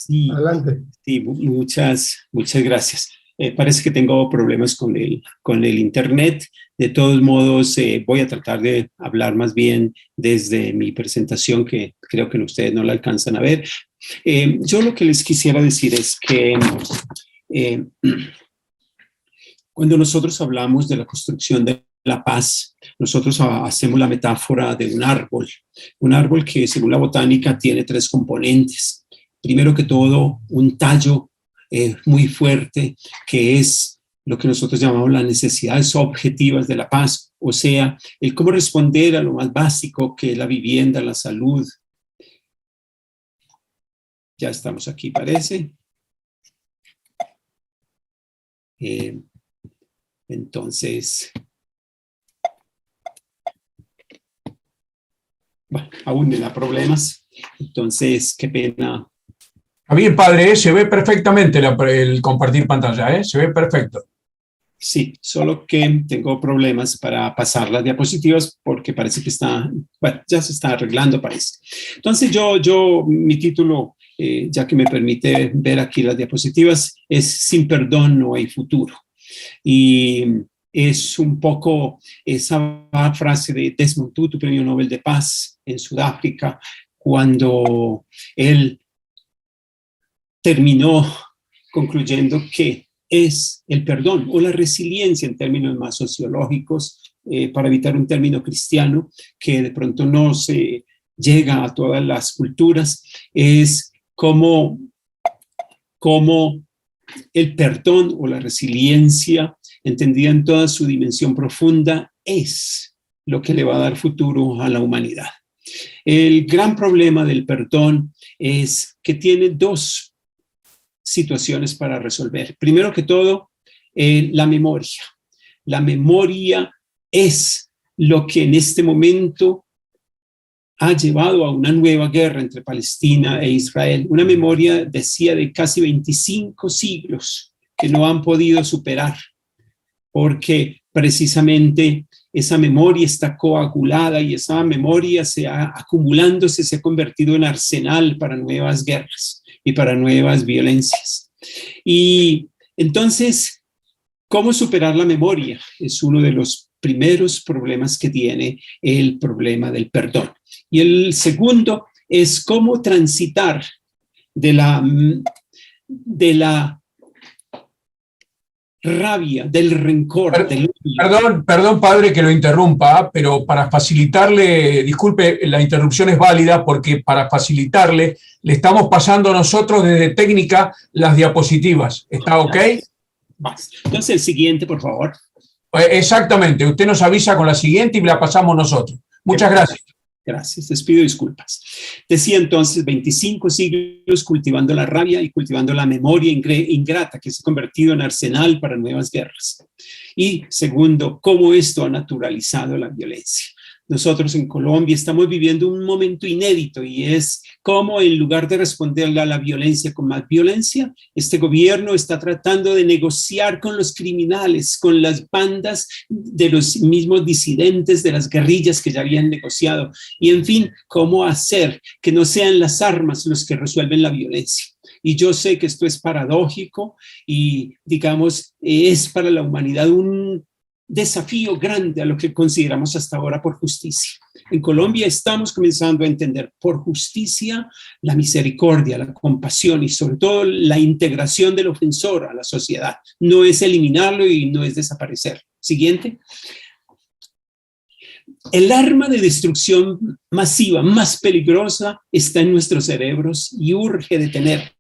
Sí, Adelante. sí, muchas gracias. Parece que tengo problemas con el internet. De todos modos, voy a tratar de hablar más bien desde mi presentación, que creo que ustedes no la alcanzan a ver. Yo lo que les quisiera decir es que eh, cuando nosotros hablamos de la construcción de la paz, nosotros hacemos la metáfora de un árbol que según la botánica tiene tres componentes. Primero que todo, un tallo muy fuerte, que es lo que nosotros llamamos las necesidades objetivas de la paz, o sea, el cómo responder a lo más básico, que es la vivienda, la salud. Ya estamos aquí, parece. Entonces, bueno, aún me da problemas. Entonces, qué pena. Está bien, padre, se ve perfectamente el compartir pantalla, se ve perfecto. Sí, solo que tengo problemas para pasar las diapositivas porque parece que bueno, ya se está arreglando, parece. Entonces, mi título, ya que me permite ver aquí las diapositivas, es Sin perdón no hay futuro. Y es un poco esa frase de Desmond Tutu, Premio Nobel de Paz en Sudáfrica, cuando él terminó concluyendo que es el perdón o la resiliencia en términos más sociológicos, para evitar un término cristiano que de pronto no se llega a todas las culturas, es como el perdón o la resiliencia, entendida en toda su dimensión profunda, es lo que le va a dar futuro a la humanidad. El gran problema del perdón es que tiene dos situaciones para resolver. Primero que todo, la memoria. La memoria es lo que en este momento ha llevado a una nueva guerra entre Palestina e Israel. Una memoria, decía, de casi 25 siglos que no han podido superar, porque precisamente esa memoria está coagulada y esa memoria acumulándose se ha convertido en arsenal para nuevas guerras y para nuevas violencias. Y entonces, ¿cómo superar la memoria? Es uno de los primeros problemas que tiene el problema del perdón. Y el segundo es cómo transitar de la rabia, del rencor, del odio. Perdón, padre, que lo interrumpa, pero para facilitarle, disculpe, la interrupción es válida porque para facilitarle le estamos pasando nosotros desde técnica las diapositivas. ¿Está ok? Entonces, el siguiente, por favor. Exactamente, usted nos avisa con la siguiente y la pasamos nosotros. Muchas gracias. Gracias, les pido disculpas. Decía entonces 25 siglos cultivando la rabia y cultivando la memoria ingrata que se ha convertido en arsenal para nuevas guerras. Y segundo, cómo esto ha naturalizado la violencia. Nosotros en Colombia estamos viviendo un momento inédito y es cómo en lugar de responderle a la violencia con más violencia, este gobierno está tratando de negociar con los criminales, con las bandas de los mismos disidentes de las guerrillas que ya habían negociado y en fin, cómo hacer que no sean las armas los que resuelven la violencia. Y yo sé que esto es paradójico y digamos es para la humanidad un desafío grande a lo que consideramos hasta ahora por justicia. En Colombia estamos comenzando a entender por justicia la misericordia, la compasión y sobre todo la integración del ofensor a la sociedad. No es eliminarlo y no es desaparecer. Siguiente. El arma de destrucción masiva más peligrosa está en nuestros cerebros y urge detenerla,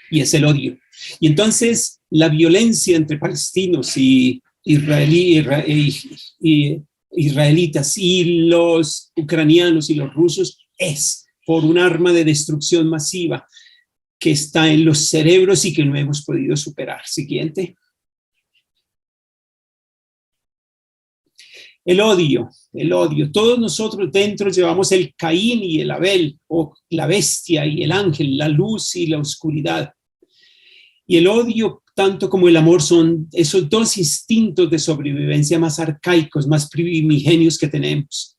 y es el odio. Y entonces la violencia entre palestinos y israelitas y los ucranianos y los rusos es por un arma de destrucción masiva que está en los cerebros y que no hemos podido superar. Siguiente. El odio. Todos nosotros dentro llevamos el Caín y el Abel, o la bestia y el ángel, la luz y la oscuridad. Y el odio, tanto como el amor, son esos dos instintos de sobrevivencia más arcaicos, más primigenios que tenemos.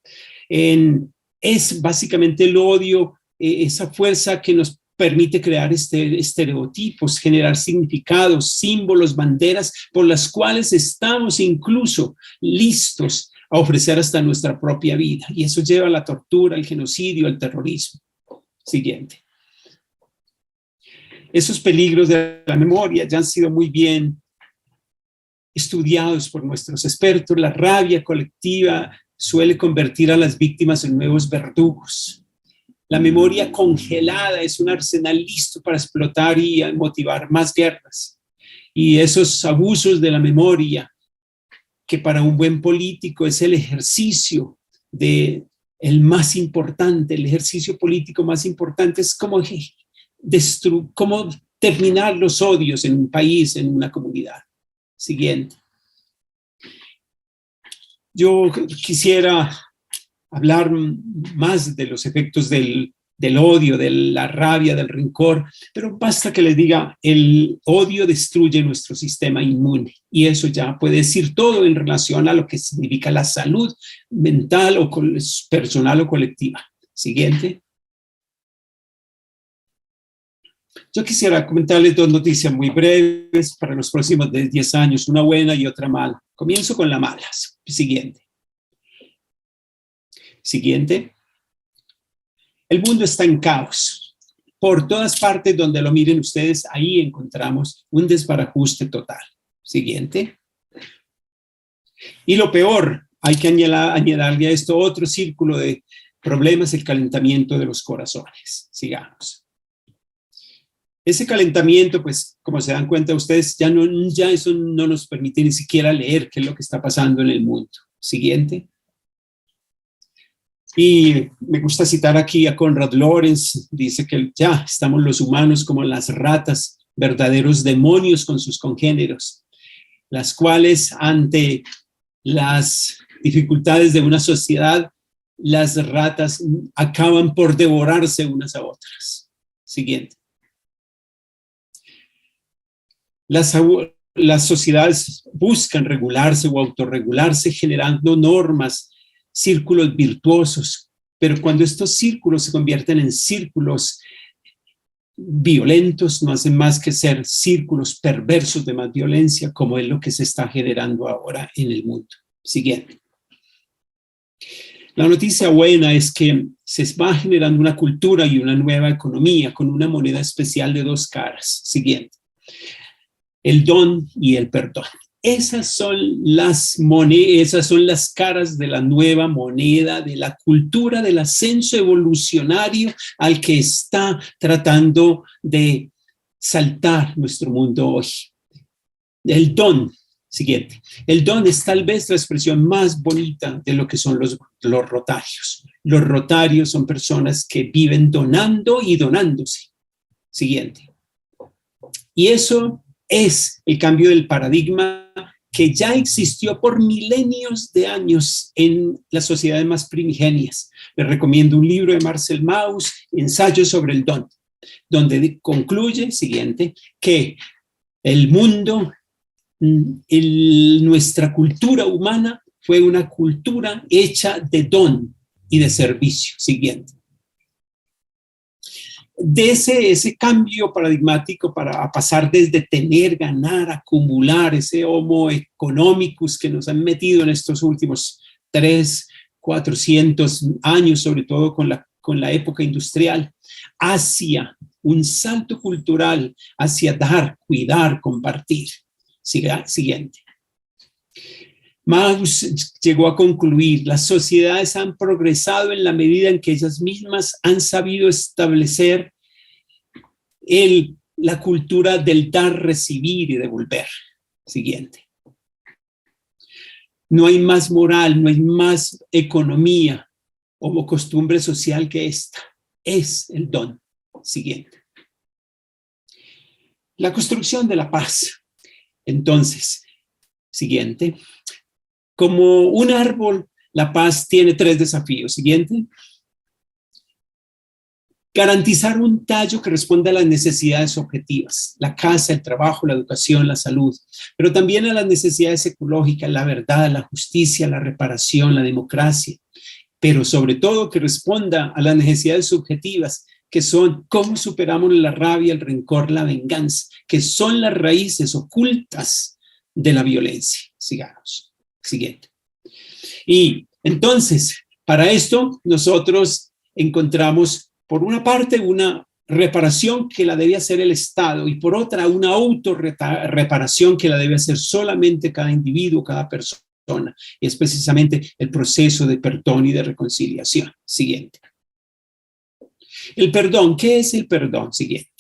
Es básicamente el odio, esa fuerza que nos permite crear estereotipos, generar significados, símbolos, banderas por las cuales estamos incluso listos a ofrecer hasta nuestra propia vida. Y eso lleva a la tortura, al genocidio, al terrorismo. Siguiente. Esos peligros de la memoria ya han sido muy bien estudiados por nuestros expertos. La rabia colectiva suele convertir a las víctimas en nuevos verdugos. La memoria congelada es un arsenal listo para explotar y motivar más guerras. Y esos abusos de la memoria, que para un buen político es el ejercicio el más importante, el ejercicio político más importante, es como terminar los odios en un país, en una comunidad. Siguiente. Yo quisiera hablar más de los efectos del odio, de la rabia, del rencor, pero basta que les diga, el odio destruye nuestro sistema inmune y eso ya puede decir todo en relación a lo que significa la salud mental o personal o colectiva. Siguiente. Yo quisiera comentarles dos noticias muy breves para los próximos 10 años, una buena y otra mala. Comienzo con la mala. Siguiente. Siguiente. El mundo está en caos. Por todas partes donde lo miren ustedes, ahí encontramos un desbarajuste total. Siguiente. Y lo peor, hay que añadirle a esto otro círculo de problemas, el calentamiento de los corazones. Sigamos. Ese calentamiento, pues, como se dan cuenta ustedes, ya eso no nos permite ni siquiera leer qué es lo que está pasando en el mundo. Siguiente. Y me gusta citar aquí a Konrad Lorenz, dice que ya estamos los humanos como las ratas, verdaderos demonios con sus congéneros, las cuales ante las dificultades de una sociedad, las ratas acaban por devorarse unas a otras. Siguiente. Las sociedades buscan regularse o autorregularse generando normas, círculos virtuosos, pero cuando estos círculos se convierten en círculos violentos, no hacen más que ser círculos perversos de más violencia, como es lo que se está generando ahora en el mundo. Siguiente. La noticia buena es que se va generando una cultura y una nueva economía con una moneda especial de dos caras. Siguiente. El don y el perdón. Esas son las caras de la nueva moneda, de la cultura del ascenso evolucionario al que está tratando de saltar nuestro mundo hoy. El don, siguiente. El don es tal vez la expresión más bonita de lo que son los rotarios. Los rotarios son personas que viven donando y donándose. Siguiente. Y eso es el cambio del paradigma que ya existió por milenios de años en las sociedades más primigenias. Les recomiendo un libro de Marcel Mauss, Ensayos sobre el don, donde concluye, siguiente, que el mundo, nuestra cultura humana fue una cultura hecha de don y de servicio. Siguiente. De ese cambio paradigmático para pasar desde tener, ganar, acumular, ese homo economicus que nos han metido en estos últimos 400 años, sobre todo con la época industrial, hacia un salto cultural, hacia dar, cuidar, compartir. Siguiente. Mauss llegó a concluir, las sociedades han progresado en la medida en que ellas mismas han sabido establecer la cultura del dar, recibir y devolver. Siguiente. No hay más moral, no hay más economía o costumbre social que esta. Es el don. Siguiente. La construcción de la paz. Entonces, siguiente. Como un árbol, la paz tiene 3 desafíos. Siguiente. Garantizar un tallo que responda a las necesidades objetivas, la casa, el trabajo, la educación, la salud, pero también a las necesidades ecológicas, la verdad, la justicia, la reparación, la democracia, pero sobre todo que responda a las necesidades subjetivas, que son cómo superamos la rabia, el rencor, la venganza, que son las raíces ocultas de la violencia. Sigamos. Siguiente. Y entonces, para esto, nosotros encontramos, por una parte, una reparación que la debe hacer el Estado y por otra, una autorreparación que la debe hacer solamente cada individuo, cada persona. Y es precisamente el proceso de perdón y de reconciliación. Siguiente. El perdón, ¿qué es el perdón? Siguiente.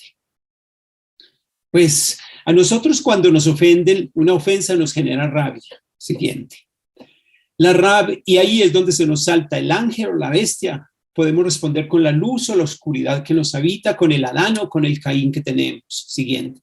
Pues a nosotros cuando nos ofenden, una ofensa nos genera rabia. Siguiente. La rabia, y ahí es donde se nos salta el ángel o la bestia. Podemos responder con la luz o la oscuridad que nos habita, con el Adán o con el Caín que tenemos. Siguiente.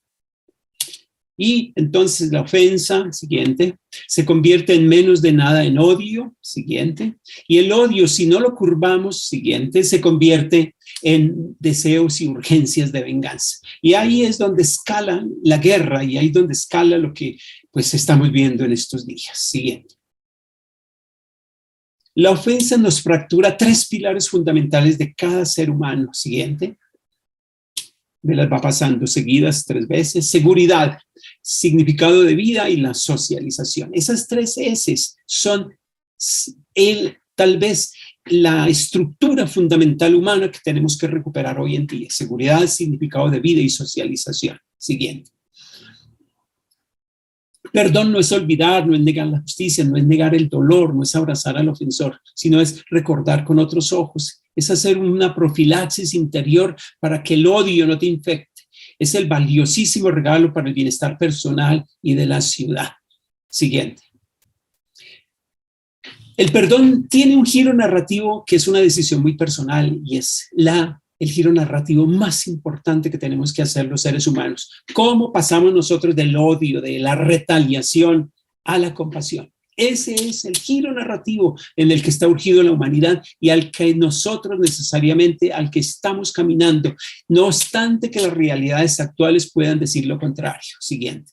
Y entonces la ofensa, siguiente, se convierte en menos de nada en odio, siguiente. Y el odio, si no lo curvamos, siguiente, se convierte en deseos y urgencias de venganza. Y ahí es donde escala la guerra y ahí es donde escala lo que pues estamos viendo en estos días. Siguiente. La ofensa nos fractura 3 pilares fundamentales de cada ser humano. Siguiente. Me las va pasando seguidas 3 veces. Seguridad, significado de vida y la socialización. Esas 3 S son tal vez la estructura fundamental humana que tenemos que recuperar hoy en día. Seguridad, significado de vida y socialización. Siguiente. Perdón no es olvidar, no es negar la justicia, no es negar el dolor, no es abrazar al ofensor, sino es recordar con otros ojos, es hacer una profilaxis interior para que el odio no te infecte. Es el valiosísimo regalo para el bienestar personal y de la ciudad. Siguiente. El perdón tiene un giro narrativo que es una decisión muy personal y es el giro narrativo más importante que tenemos que hacer los seres humanos. ¿Cómo pasamos nosotros del odio, de la retaliación a la compasión? Ese es el giro narrativo en el que está urgido la humanidad y al que nosotros necesariamente, al que estamos caminando, no obstante que las realidades actuales puedan decir lo contrario. Siguiente.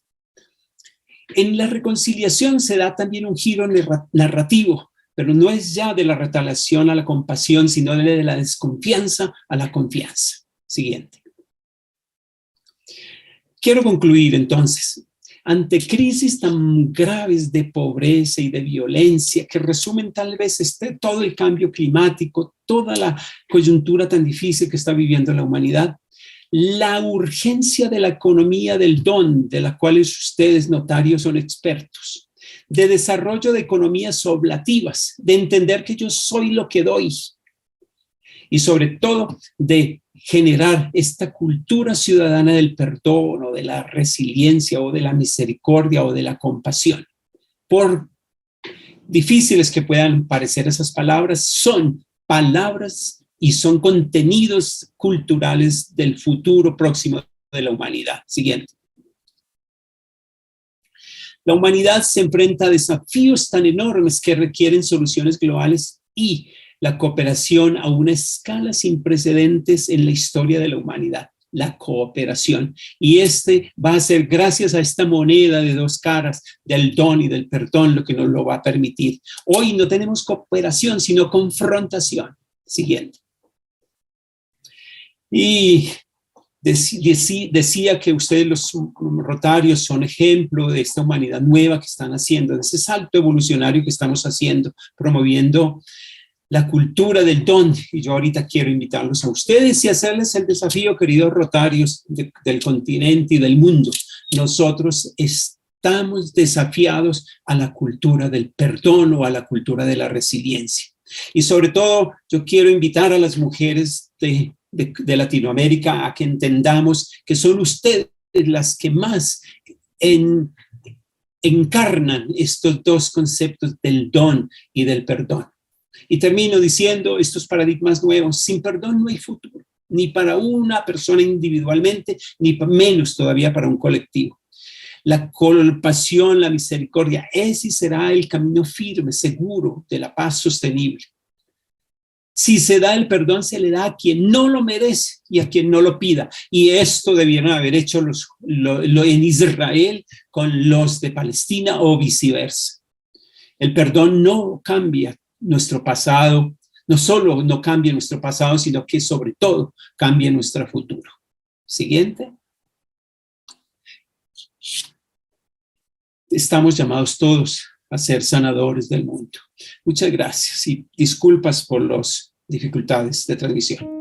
En la reconciliación se da también un giro narrativo, pero no es ya de la retaliación a la compasión, sino de la desconfianza a la confianza. Siguiente. Quiero concluir entonces. Ante crisis tan graves de pobreza y de violencia que resumen tal vez todo el cambio climático, toda la coyuntura tan difícil que está viviendo la humanidad, la urgencia de la economía del don, de la cual ustedes notarios son expertos, de desarrollo de economías oblativas, de entender que yo soy lo que doy y sobre todo de generar esta cultura ciudadana del perdón o de la resiliencia o de la misericordia o de la compasión. Por difíciles que puedan parecer esas palabras, son palabras y son contenidos culturales del futuro próximo de la humanidad. Siguiente. La humanidad se enfrenta a desafíos tan enormes que requieren soluciones globales y la cooperación a una escala sin precedentes en la historia de la humanidad, la cooperación. Y va a ser gracias a esta moneda de 2 caras del don y del perdón lo que nos lo va a permitir. Hoy no tenemos cooperación, sino confrontación. Siguiente. Y decía que ustedes los rotarios son ejemplo de esta humanidad nueva que están haciendo, de ese salto evolucionario que estamos haciendo, promoviendo la cultura del don. Y yo ahorita quiero invitarlos a ustedes y hacerles el desafío, queridos rotarios del continente y del mundo. Nosotros estamos desafiados a la cultura del perdón o a la cultura de la resiliencia. Y sobre todo, yo quiero invitar a las mujeres de Latinoamérica a que entendamos que son ustedes las que más encarnan estos 2 conceptos del don y del perdón. Y termino diciendo estos paradigmas nuevos: sin perdón no hay futuro, ni para una persona individualmente, ni menos todavía para un colectivo. La compasión, la misericordia, ese será el camino firme, seguro de la paz sostenible. Si se da el perdón, se le da a quien no lo merece y a quien no lo pida. Y esto debieron haber hecho en Israel con los de Palestina o viceversa. El perdón no cambia nuestro pasado, no solo no cambie nuestro pasado, sino que sobre todo cambie nuestro futuro. Siguiente. Estamos llamados todos a ser sanadores del mundo. Muchas gracias y disculpas por las dificultades de transmisión.